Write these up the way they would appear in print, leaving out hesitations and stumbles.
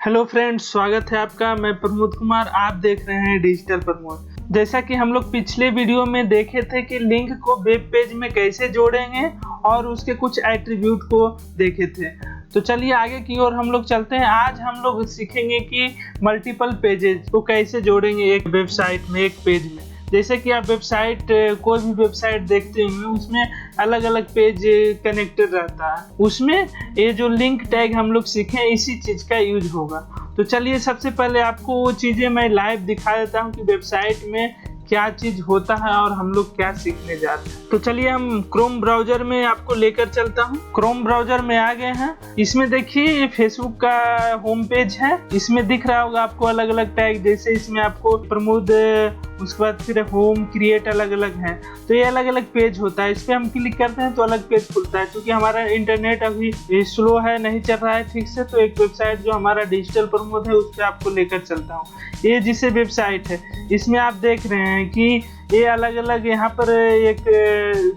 Hello friends, स्वागत है आपका। मैं प्रमोद कुमार, आप देख रहे हैं डिजिटल प्रमोद। जैसा कि हम लोग पिछले वीडियो में देखे थे कि लिंक को वेब पेज में कैसे जोड़ेंगे और उसके कुछ एट्रीब्यूट को देखे थे। तो चलिए आगे की ओर हम लोग चलते हैं। आज हम लोग सीखेंगे कि मल्टीपल पेजेस को कैसे जोड़ेंगे एक वेबसाइट में, एक पेज में। जैसे कि आप वेबसाइट, कोई भी वेबसाइट देखते होंगे, उसमें अलग अलग पेज कनेक्टेड रहता है। उसमें ये जो लिंक टैग हम लोग सीखे इसी चीज का यूज होगा। तो चलिए सबसे पहले आपको वो चीजें मैं लाइव दिखा देता हूँ कि वेबसाइट में क्या चीज होता है और हम लोग क्या सीखने जाते हैं। तो चलिए हम क्रोम ब्राउजर में आपको लेकर चलता हूँ। क्रोम ब्राउजर में आ गए हैं। इसमें देखिए ये फेसबुक का होम पेज है। इसमें दिख रहा होगा आपको अलग अलग टैग, जैसे इसमें आपको प्रमोद, उसके बाद फिर होम, क्रिएट अलग अलग है। तो ये अलग अलग पेज होता है। इस पर हम क्लिक करते हैं तो अलग पेज खुलता है। क्योंकि हमारा इंटरनेट अभी स्लो है, नहीं चल रहा है ठीक से, तो एक वेबसाइट जो हमारा डिजिटल प्रमोद है उस पर आपको लेकर चलता हूँ। ये जिसे वेबसाइट है, इसमें आप देख रहे हैं कि ये अलग अलग, यहाँ पर एक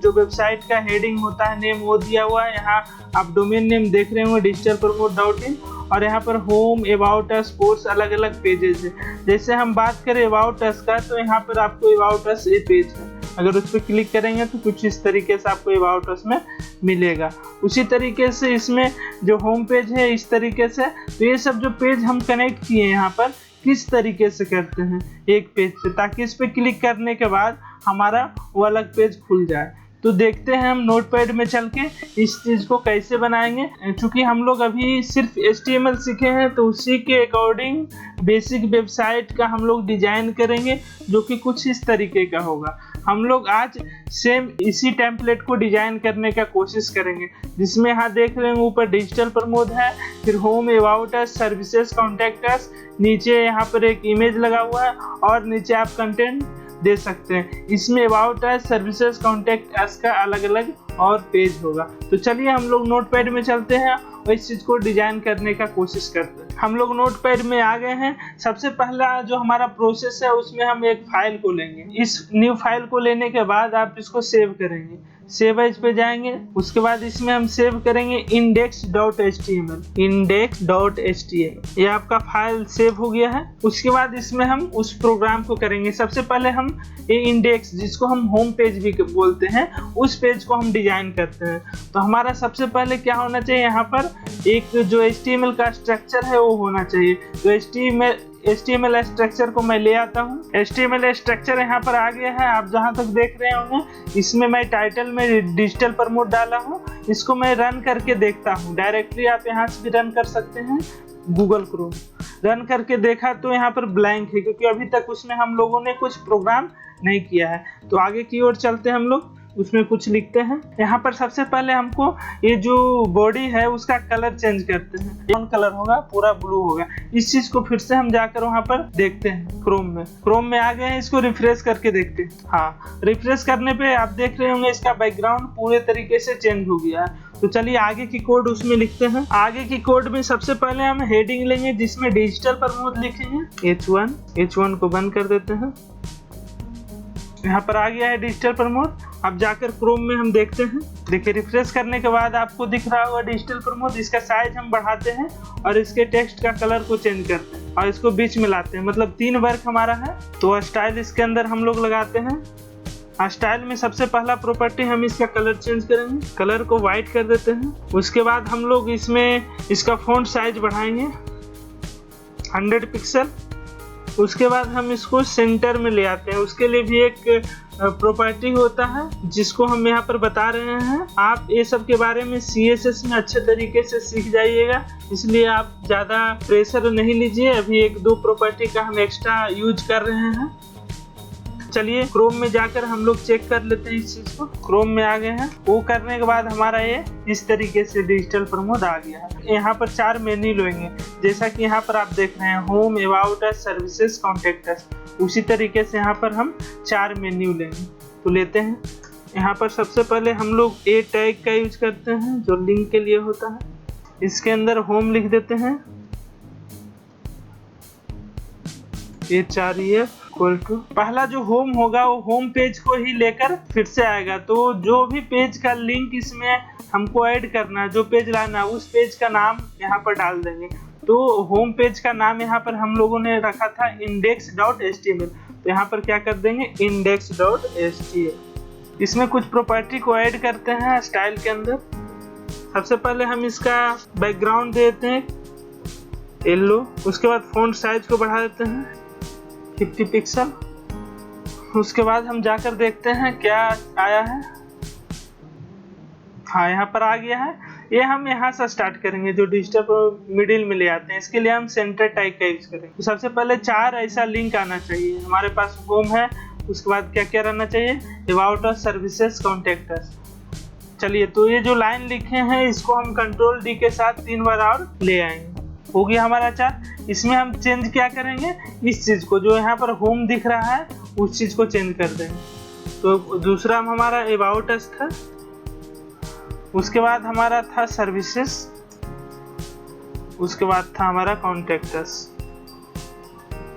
जो वेबसाइट का हेडिंग होता है, नेम वो दिया हुआ है। यहाँ आप डोमेन नेम देख रहे होंगे digitalpromote.in, और यहाँ पर होम, अबाउट अस, पोस्ट, अलग अलग पेजेस है। जैसे हम बात करें अबाउट अस का, तो यहाँ पर आपको अबाउट अस ये पेज है। अगर उस पर क्लिक करेंगे तो कुछ इस तरीके से आपको अबाउट अस में मिलेगा। उसी तरीके से इसमें जो होम पेज है इस तरीके से। तो ये सब जो पेज हम कनेक्ट किए हैं यहाँ पर, किस तरीके से करते हैं एक पेज पे, ताकि इस पे क्लिक करने के बाद हमारा वो अलग पेज खुल जाए। तो देखते हैं हम नोटपैड में चल के इस चीज को कैसे बनाएंगे। क्योंकि हम लोग अभी सिर्फ HTML सीखे हैं, तो उसी के अकॉर्डिंग बेसिक वेबसाइट का हम लोग डिजाइन करेंगे, जो कि कुछ इस तरीके का होगा। हम लोग आज सेम इसी टेम्पलेट को डिजाइन करने का कोशिश करेंगे, जिसमें यहाँ देख रहे हैं ऊपर डिजिटल प्रमोद है, फिर home, about us, services, contact us, नीचे यहाँ पर एक इमेज लगा हुआ है और नीचे आप कंटेंट दे सकते हैं। इसमें about us, services, contact us का अलग अलग और पेज होगा। तो चलिए हम लोग नोटपैड में चलते हैं और इस चीज को डिजाइन करने का कोशिश करते हैं। हम लोग नोटपैड में आ गए हैं। सबसे पहला जो हमारा प्रोसेस है, उसमें हम एक फाइल को लेंगे। इस न्यू फाइल को लेने के बाद आप इसको सेव करेंगे। सेव एज पे जाएंगे। उसके बाद इसमें हम सेव करेंगे index.html। index.html ये आपका फाइल सेव हो गया है। उसके बाद इसमें हम उस प्रोग्राम को करेंगे। सबसे पहले हम ये इंडेक्स, जिसको हम होम पेज भी बोलते हैं, उस पेज को हम डिजाइन करते हैं। तो हमारा सबसे पहले क्या होना चाहिए, यहाँ पर एक जो HTML का स्ट्रक्चर है वो होना चाहिए। तो HTML स्ट्रक्चर को मैं ले आता हूँ। HTML स्ट्रक्चर यहाँ पर आ गया है। आप जहाँ तक देख रहे होंगे, इसमें मैं टाइटल में डिजिटल प्रमोद डाला हूँ। इसको मैं रन करके देखता हूँ। डायरेक्टली आप यहाँ से भी रन कर सकते हैं, गूगल क्रोम। रन करके देखा तो यहाँ पर ब्लैंक है, क्योंकि अभी तक उसमें हम लोगों ने कुछ प्रोग्राम नहीं किया है। तो आगे की ओर चलते हैं, हम लोग उसमें कुछ लिखते हैं। यहाँ पर सबसे पहले हमको ये जो बॉडी है उसका कलर चेंज करते हैं। ब्राउन कलर होगा, पूरा ब्लू होगा। इस चीज को फिर से हम जाकर वहाँ पर देखते हैं। क्रोम में आ गए हैं। इसको रिफ्रेश करके देखते हैं। हाँ, रिफ्रेश करने पे आप देख रहे होंगे इसका बैकग्राउंड पूरे तरीके से चेंज हो गया है। तो चलिए आगे की कोड उसमें लिखते हैं। आगे की कोड में सबसे पहले हम हेडिंग लेंगे, जिसमें डिजिटल प्रमोद लिखेंगे। H1 को बंद कर देते हैं। यहाँ पर आ गया है डिजिटल प्रमोद। अब जाकर क्रोम में हम देखते हैं। देखिए, रिफ्रेश करने के बाद आपको दिख रहा होगा डिजिटल प्रमोद। इसका साइज हम बढ़ाते हैं और इसके टेक्स्ट का कलर को चेंज करते हैं और इसको बीच में लाते हैं। मतलब 3 वर्ग हमारा है। तो स्टाइल इसके अंदर हम लोग लगाते हैं। स्टाइल में सबसे पहला प्रॉपर्टी हम इसका कलर चेंज करेंगे। कलर को व्हाइट कर देते हैं। उसके बाद हम लोग इसमें इसका फॉन्ट साइज बढ़ाएंगे 100 पिक्सल। उसके बाद हम इसको सेंटर में ले आते हैं। उसके लिए भी एक प्रॉपर्टी होता है, जिसको हम यहाँ पर बता रहे हैं। आप ये सब के बारे में CSS में अच्छे तरीके से सीख जाइएगा, इसलिए आप ज़्यादा प्रेशर नहीं लीजिए। अभी 1-2 प्रॉपर्टी का हम एक्स्ट्रा यूज कर रहे हैं। चलिए क्रोम में जाकर हम लोग चेक कर लेते हैं इस चीज को। क्रोम में आ गए हैं। वो करने के बाद हमारा ये इस तरीके से डिजिटल प्रमोद आ गया है। यहाँ पर 4 मेन्यू लेंगे, जैसा कि यहाँ पर आप देख रहे हैं, home, about us, services, contact us. उसी तरीके से यहाँ पर हम 4 मेन्यू लेंगे। तो लेते हैं। यहाँ पर सबसे पहले हम लोग ए टैग का यूज करते हैं, जो लिंक के लिए होता है। इसके अंदर होम लिख देते हैं। H-R-E-F पहला जो होम होगा वो होम पेज को ही लेकर फिर से आएगा। तो जो भी पेज का लिंक इसमें हमको ऐड करना है, जो पेज लाना है, उस पेज का नाम यहाँ पर डाल देंगे। तो होम पेज का नाम यहाँ पर हम लोगों ने रखा था index.html, तो यहाँ पर क्या कर देंगे index.html। इसमें कुछ प्रॉपर्टी को ऐड करते हैं स्टाइल के अंदर। सबसे पहले हम इसका बैकग्राउंड देते हैं येलो, उसके बाद फ़ॉन्ट साइज को बढ़ा देते हैं 50 पिक्सल। उसके बाद हम जाकर देखते हैं क्या आया है। हाँ, यहाँ पर आ गया है। ये हम यहाँ से स्टार्ट करेंगे, जो डिजिटल को मिडिल में ले आते हैं। इसके लिए हम सेंटर टैग का यूज करेंगे। तो सबसे पहले 4 ऐसा लिंक आना चाहिए। हमारे पास होम है, उसके बाद क्या क्या रहना चाहिए, about us, services, contact us. चलिए, तो ये जो लाइन लिखे हैं इसको हम कंट्रोल डी के साथ 3 बार और ले आएंगे। हो गया हमारा 4। इसमें हम चेंज क्या करेंगे, इस चीज को जो यहाँ पर होम दिख रहा है उस चीज को चेंज कर देंगे। तो दूसरा हमारा अबाउट अस था, उसके बाद हमारा था सर्विसेज, उसके बाद था हमारा कॉन्टेक्ट अस।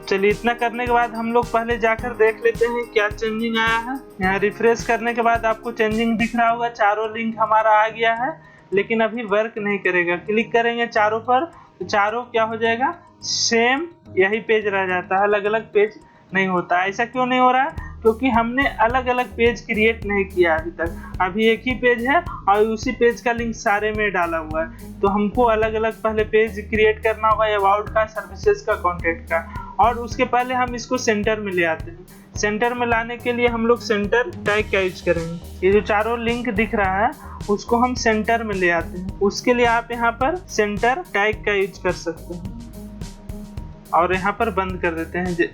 चलिए, इतना करने के बाद हम लोग पहले जाकर देख लेते हैं क्या चेंजिंग आया है। यहाँ रिफ्रेश करने के बाद आपको चेंजिंग दिख रहा होगा, चारों लिंक हमारा आ गया है, लेकिन अभी वर्क नहीं करेगा। क्लिक करेंगे चारों पर तो चारों क्या हो जाएगा, सेम यही पेज रह जाता है, अलग अलग पेज नहीं होता। ऐसा क्यों नहीं हो रहा है, क्योंकि हमने अलग अलग पेज क्रिएट नहीं किया अभी तक। अभी एक ही पेज है और उसी पेज का लिंक सारे में डाला हुआ है। तो हमको अलग अलग पहले पेज क्रिएट करना होगा, अबाउट का, सर्विसेज का, कॉन्टेक्ट का, और उसके पहले हम इसको सेंटर में ले आते हैं। सेंटर में लाने के लिए हम लोग सेंटर टैग का यूज करेंगे। ये जो चारों लिंक दिख रहा है उसको हम सेंटर में ले आते हैं। उसके लिए आप यहाँ पर सेंटर टैग का यूज कर सकते हैं और यहाँ पर बंद कर देते हैं।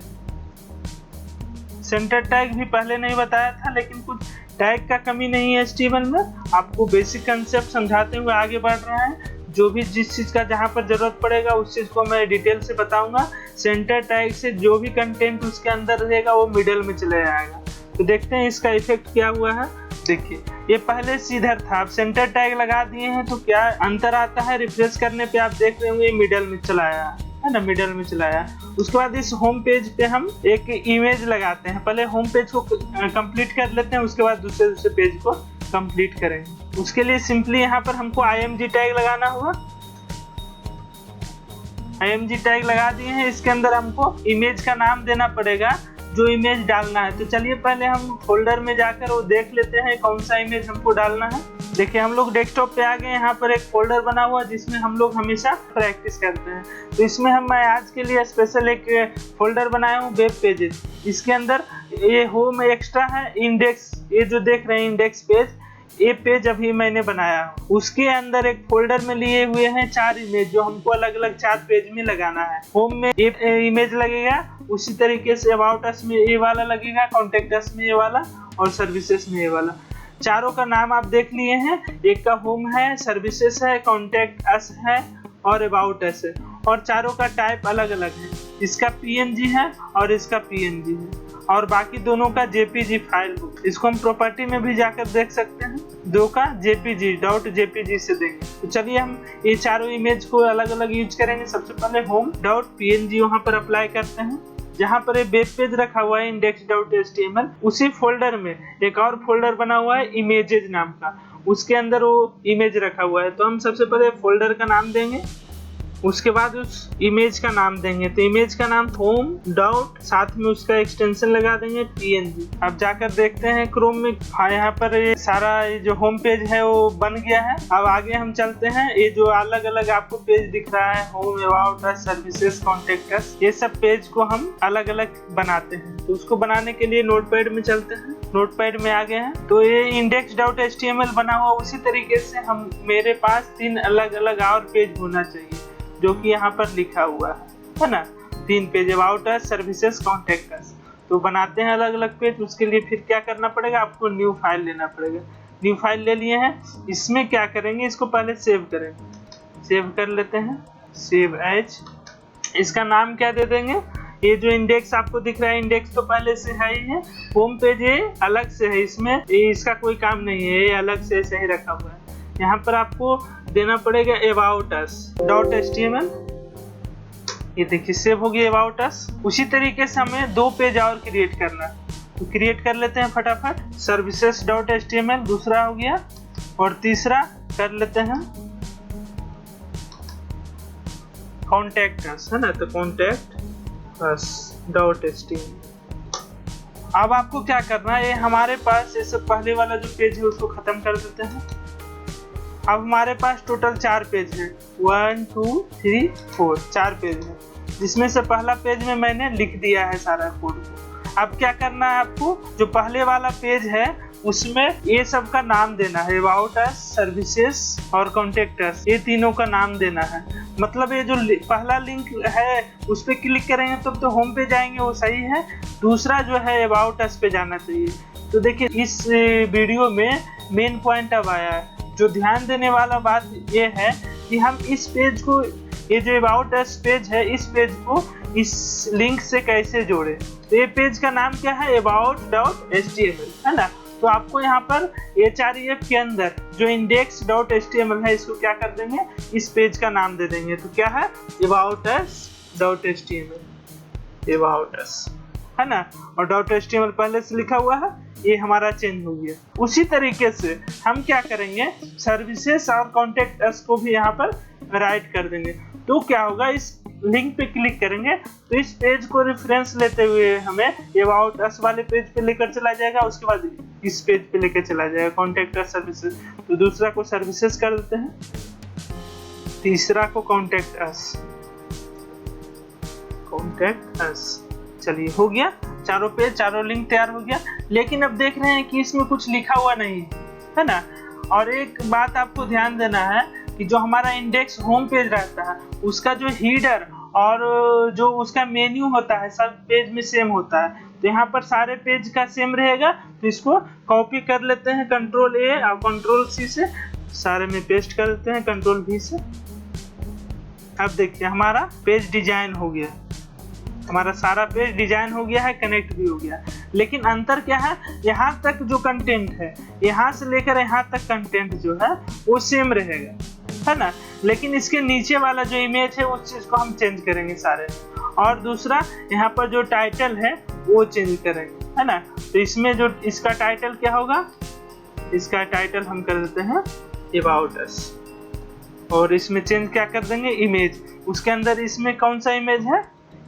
सेंटर टैग भी पहले नहीं बताया था, लेकिन कुछ टैग का कमी नहीं है HTML में। आपको बेसिक कंसेप्ट समझाते हुए आगे बढ़ रहे हैं। जो भी जिस चीज़ का जहाँ पर ज़रूरत पड़ेगा उस चीज़ को मैं डिटेल से बताऊंगा। सेंटर टैग से जो भी कंटेंट उसके अंदर रहेगा वो मिडल में चले जाएगा। तो देखते हैं इसका इफेक्ट क्या हुआ है। देखिए, ये पहले सीधर था, अब सेंटर टैग लगा दिए हैं तो क्या अंतर आता है। रिफ्रेश करने पे आप देख रहे होंगे मिडल में चला आया है ना, मिडल में चलाया। उसके बाद इस होम पेज पे हम एक इमेज लगाते हैं। पहले होम पेज को कंप्लीट कर लेते हैं, उसके बाद दूसरे पेज को कंप्लीट करेंगे। उसके लिए सिंपली यहाँ पर हमको img टैग लगाना होगा। img टैग लगा दिए हैं। इसके अंदर हमको इमेज का नाम देना पड़ेगा, जो इमेज डालना है। तो चलिए पहले हम फोल्डर में जाकर वो देख लेते हैं कौन सा इमेज हमको डालना है। देखिए, हम लोग डेस्कटॉप पे आ गए। यहाँ पर एक फोल्डर बना हुआ जिसमें हम लोग हमेशा प्रैक्टिस करते हैं। तो इसमें मैं आज के लिए स्पेशल एक फोल्डर बनाया हूँ, वेब पेजेस। इसके अंदर ये होम एक्स्ट्रा है, इंडेक्स, ये जो देख रहे हैं इंडेक्स पेज, ये पेज अभी मैंने बनाया। उसके अंदर एक फोल्डर में लिए हुए हैं 4 इमेज, जो हमको अलग अलग 4 पेज में लगाना है। होम में ये इमेज लगेगा, उसी तरीके से अबाउट अस में ये वाला लगेगा, कॉन्टेक्ट अस में ये वाला, और सर्विसेज में ये वाला। चारों का नाम आप देख लिए हैं। एक का होम है, सर्विसेज है, कॉन्टेक्ट अस है और अबाउट अस है, और चारों का टाइप अलग अलग है। इसका PNG है और इसका PNG है, और बाकी दोनों का JPG फाइल हो। इसको हम प्रॉपर्टी में भी जाकर देख सकते हैं, दो का JPG से देंगे। तो चलिए हम ये चारों इमेज को अलग अलग यूज करेंगे। सबसे पहले home.png वहां पर अप्लाई करते हैं। जहाँ पर ये वेब पेज रखा हुआ है index.html, उसी फोल्डर में एक और फोल्डर बना हुआ है इमेजेस नाम का, उसके अंदर वो इमेज रखा हुआ है। तो हम सबसे पहले फोल्डर का नाम देंगे, उसके बाद उस इमेज का नाम देंगे। तो इमेज का नाम होम डॉट, साथ में उसका एक्सटेंशन लगा देंगे PNG। अब जाकर देखते हैं क्रोम में। हाँ, यहाँ पर ये सारा ये जो होम पेज है वो बन गया है। अब आगे हम चलते हैं। ये जो अलग अलग आपको पेज दिख रहा है, home, about us, services, contact us, ये सब पेज को हम अलग अलग बनाते हैं। तो उसको बनाने के लिए नोटपैड में चलते हैं। नोटपैड में आ गए हैं। तो ये index.html बना हुआ उसी तरीके से हम मेरे पास 3 अलग अलग और पेज होना चाहिए, जो कि यहाँ पर लिखा हुआ है ना, 3 page, about us, services, contact us. तो बनाते हैं अलग अलग पेज। उसके लिए फिर क्या करना पड़ेगा, आपको न्यू फाइल लेना पड़ेगा। न्यू फाइल ले लिए हैं। इसमें क्या करेंगे, इसको पहले सेव करेंगे। सेव कर लेते हैं, सेव एज। इसका नाम क्या दे देंगे, ये जो इंडेक्स आपको दिख रहा है, इंडेक्स तो पहले से है ही है। होम पेज ये अलग से है, इसमें इसका कोई काम नहीं है, ये अलग से ऐसे ही रखा हुआ है। यहाँ पर आपको देना पड़ेगा अबाउट अस .html। ये देखिए सेव हो गया अबाउट अस। उसी तरीके से हमें 2 पेज और क्रिएट करना है, तो क्रिएट कर लेते हैं फटाफट। सर्विसेज .html दूसरा हो गया, और तीसरा कर लेते हैं कॉन्टैक्ट अस है ना, तो कॉन्टैक्ट अस डॉट html। अब आपको क्या करना है, ये हमारे पास ये सब पहले वाला जो पेज है उसको खत्म कर देते हैं। अब हमारे पास टोटल 4 पेज है, 1 2 3 4 4 पेज है, जिसमें से पहला पेज में मैंने लिख दिया है सारा कोड। अब क्या करना है आपको, जो पहले वाला पेज है उसमें ये सब का नाम देना है, अबाउट अस, सर्विसेज और कॉन्टैक्ट अस, ये तीनों का नाम देना है। मतलब ये जो पहला लिंक है उस पर क्लिक करेंगे तो होम पे जाएंगे, वो सही है। दूसरा जो है अबाउट अस पे जाना चाहिए। तो देखिए इस वीडियो में मेन पॉइंट अब आया है। जो ध्यान देने वाला बात ये है कि हम इस पेज को, ये जो अबाउट अस पेज है, इस पेज को इस लिंक से कैसे जोड़े। तो ये पेज का नाम क्या है, about.html है ना। तो आपको यहाँ पर href के अंदर जो index.html है इसको क्या कर देंगे, इस पेज का नाम दे देंगे। तो क्या है, aboutus.html, about us है ना, और .html पहले से लिखा हुआ है, ये हमारा चेंज हो गया। उसी तरीके से हम क्या करेंगे, सर्विसेज और कॉन्टैक्ट अस को भी यहाँ पर राइट कर देंगे। तो क्या होगा, इस लिंक पे क्लिक करेंगे तो इस पेज को रेफरेंस लेते हुए हमें अबाउट अस वाले पेज पे लेकर चला जाएगा, उसके बाद इस पेज पे लेकर चला जाएगा कॉन्टैक्ट अस सर्विसेज। तो दूसरा को सर्विसेज कर देते हैं, तीसरा को कॉन्टैक्ट अस, कॉन्टैक्ट अस। चलिए हो गया, चारों पेज, चारों लिंक तैयार हो गया। लेकिन अब देख रहे हैं कि इसमें कुछ लिखा हुआ नहीं है ना। और एक बात आपको ध्यान देना है कि जो हमारा इंडेक्स होम पेज रहता है उसका जो हीडर और जो उसका मेन्यू होता है सब पेज में सेम होता है। तो यहाँ पर सारे पेज का सेम रहेगा। तो इसको कॉपी कर लेते हैं कंट्रोल A और कंट्रोल C से, सारे में पेस्ट कर देते हैं कंट्रोल V से। अब देखिए हमारा पेज डिजाइन हो गया, हमारा सारा पेज डिजाइन हो गया है, कनेक्ट भी हो गया। लेकिन अंतर क्या है, यहाँ तक जो कंटेंट है, यहाँ से लेकर यहाँ तक कंटेंट जो है वो सेम रहेगा है ना। लेकिन इसके नीचे वाला जो इमेज है उस चीज को हम चेंज करेंगे सारे। और दूसरा यहाँ पर जो टाइटल है वो चेंज करेंगे है ना। तो इसमें जो इसका टाइटल क्या होगा, इसका टाइटल हम कर देते हैं अबाउट अस, और इसमें चेंज क्या कर देंगे, इमेज। उसके अंदर इसमें कौन सा इमेज है,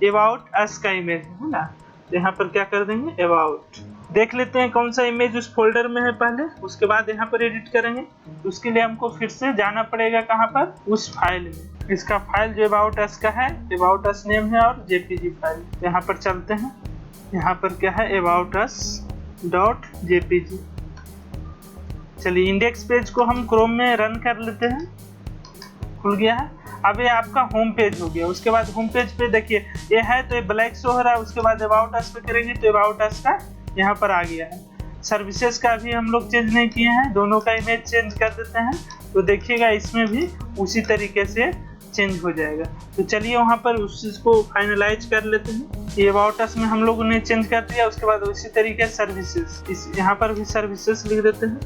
अबाउट अस का इमेज है ना। तो यहाँ पर क्या कर देंगे, अबाउट। देख लेते हैं कौन सा इमेज उस फोल्डर में है पहले, उसके बाद यहाँ पर एडिट करेंगे। उसके लिए हमको फिर से जाना पड़ेगा कहाँ पर, उस फाइल में। इसका फाइल जो अबाउट अस का है, अबाउट अस नेम है और जेपीजी फाइल। यहाँ पर चलते हैं, यहाँ पर क्या है, अबाउट अस डॉट जेपीजी। चलिए इंडेक्स पेज को हम क्रोम में रन कर लेते हैं, खुल गया है। अब ये आपका होम पेज हो गया। उसके बाद होम पेज पे देखिए ये है तो ये ब्लैक शो हो रहा है। उसके बाद अबाउट अस पे करेंगे तो अबाउट अस का यहाँ पर आ गया है। सर्विसेज का भी हम लोग चेंज नहीं किए हैं, दोनों का इमेज चेंज कर देते हैं। तो देखिएगा इसमें भी उसी तरीके से चेंज हो जाएगा। तो चलिए वहाँ पर उस चीज़ को फाइनलाइज कर लेते हैं। ये अबाउट अस में हम लोगों ने चेंज कर दिया। उसके बाद उसी तरीके सर्विसेज, इस यहाँ पर भी सर्विसेज लिख देते हैं।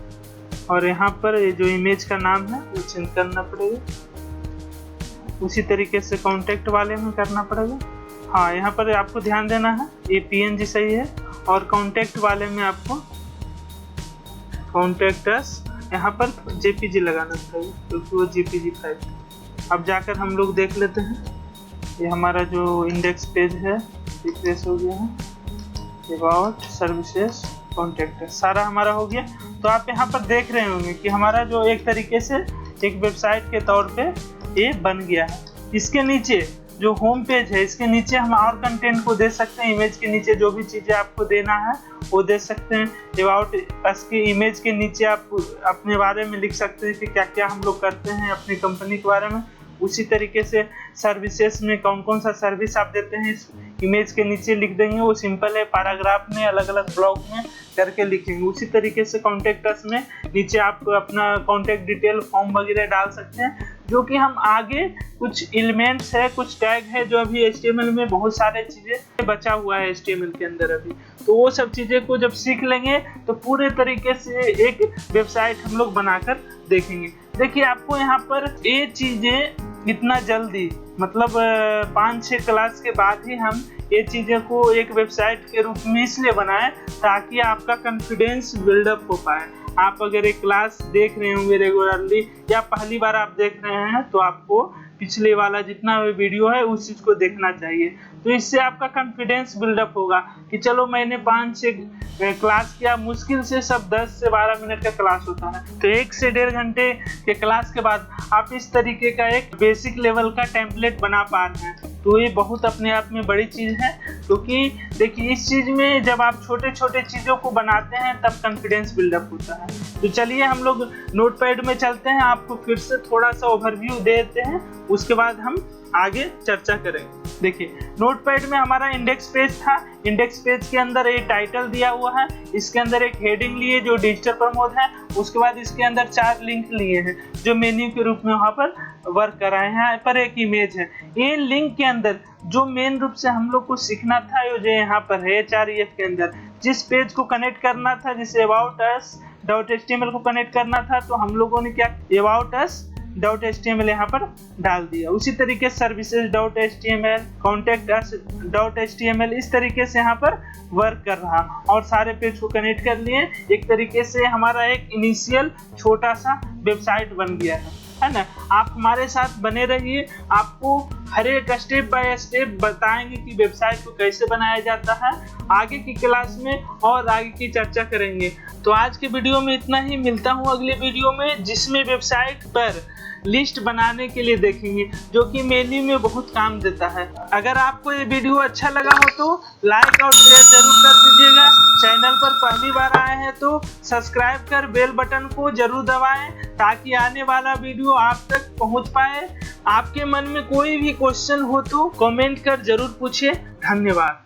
और यहाँ पर ये जो इमेज का नाम है वो चेंज करना पड़ेगा। उसी तरीके से कॉन्टैक्ट वाले में करना पड़ेगा। हाँ, यहाँ पर आपको ध्यान देना है ये PNG सही है, और कॉन्टैक्ट वाले में आपको कॉन्टैक्ट अस यहाँ पर JPG लगाना चाहिए क्योंकि वो JPG फाइल। अब जाकर हम लोग देख लेते हैं, ये हमारा जो इंडेक्स पेज है रिफ्रेश हो गया है। अबाउट सर्विसेज कॉन्टैक्ट अस सारा हमारा हो गया। तो आप यहाँ पर देख रहे होंगे कि हमारा जो एक तरीके से एक वेबसाइट के तौर पे ये बन गया है। इसके नीचे जो होम पेज है, इसके नीचे हम और कंटेंट को दे सकते हैं। इमेज के नीचे जो भी चीज़ें आपको देना है वो दे सकते हैं। अबाउट अस की इमेज के नीचे आप अपने बारे में लिख सकते हैं कि क्या क्या हम लोग करते हैं अपनी कंपनी के बारे में। उसी तरीके से सर्विसेज में कौन कौन सा सर्विस आप देते हैं इस इमेज के नीचे लिख देंगे। वो सिंपल है, पैराग्राफ में अलग अलग ब्लॉक में करके लिखेंगे। उसी तरीके से कॉन्टैक्ट अस में नीचे आप अपना कॉन्टैक्ट डिटेल, फॉर्म वगैरह डाल सकते हैं, जो कि हम आगे कुछ एलिमेंट्स है, कुछ टैग है जो अभी HTML में बहुत सारे चीज़ें बचा हुआ है HTML के अंदर अभी। तो वो सब चीज़ें को जब सीख लेंगे तो पूरे तरीके से एक वेबसाइट हम लोग बनाकर देखेंगे। देखिए आपको यहाँ पर ये चीज़ें इतना जल्दी, मतलब 5-6 क्लास के बाद ही हम ये चीज़ें को एक वेबसाइट के रूप में इसलिए बनाएं ताकि आपका कॉन्फिडेंस बिल्डअप हो पाए। आप अगर एक क्लास देख रहे होंगे रेगुलरली या पहली बार आप देख रहे हैं तो आपको पिछले वाला जितना भी वीडियो है उस चीज को देखना चाहिए। तो इससे आपका कॉन्फिडेंस बिल्डअप होगा कि चलो मैंने 5 से क्लास किया, मुश्किल से सब 10 से 12 मिनट का क्लास होता है, तो 1 से 1.5 घंटे के क्लास के बाद आप इस तरीके का एक बेसिक लेवल का टेम्पलेट बना पा रहे हैं। तो ये बहुत अपने आप में बड़ी चीज़ है, क्योंकि देखिए इस चीज़ में जब आप छोटे छोटे चीज़ों को बनाते हैं तब कॉन्फिडेंस बिल्डअप होता है। तो चलिए हम लोग नोटपैड में चलते हैं, आपको फिर से थोड़ा सा ओवरव्यू देते हैं, उसके बाद हम आगे चर्चा करेंगे। देखिए नोटपैड में हमारा इंडेक्स पेज था, इंडेक्स पेज के अंदर एक टाइटल दिया हुआ है, इसके अंदर एक हेडिंग लिए जो डिजिटल प्रमोद है, उसके बाद इसके अंदर 4 लिंक लिए हैं जो मेन्यू के रूप में वहाँ पर वर्क कर रहे हैं। यहाँ पर एक इमेज है, ये लिंक के अंदर जो मेन रूप से हम लोग को सीखना था जो यहाँ पर है HREF के अंदर जिस पेज को कनेक्ट करना था, जिसे अबाउट अस .html को कनेक्ट करना था, तो हम लोगों ने क्या अबाउट अस .html यहाँ पर डाल दिया। उसी तरीके services .html, contact us .html इस तरीके से यहाँ पर वर्क कर रहा और सारे पेज को कनेक्ट कर लिए। एक तरीके से हमारा एक इनिशियल छोटा सा वेबसाइट बन गया है ना। आप हमारे साथ बने रहिए, आपको हर एक स्टेप बाय स्टेप बताएंगे कि वेबसाइट को कैसे बनाया जाता है। आगे की क्लास में और आगे की चर्चा करेंगे। तो आज के वीडियो में इतना ही, मिलता हूँ अगले वीडियो में जिसमें वेबसाइट पर लिस्ट बनाने के लिए देखेंगे जो कि मेन्यू में बहुत काम देता है। अगर आपको ये वीडियो अच्छा लगा हो तो लाइक और शेयर जरूर कर दीजिएगा। चैनल पर पहली बार आए हैं तो सब्सक्राइब कर बेल बटन को जरूर दबाएं ताकि आने वाला वीडियो आप तक पहुंच पाए। आपके मन में कोई भी क्वेश्चन हो तो कमेंट कर जरूर पूछिए। धन्यवाद।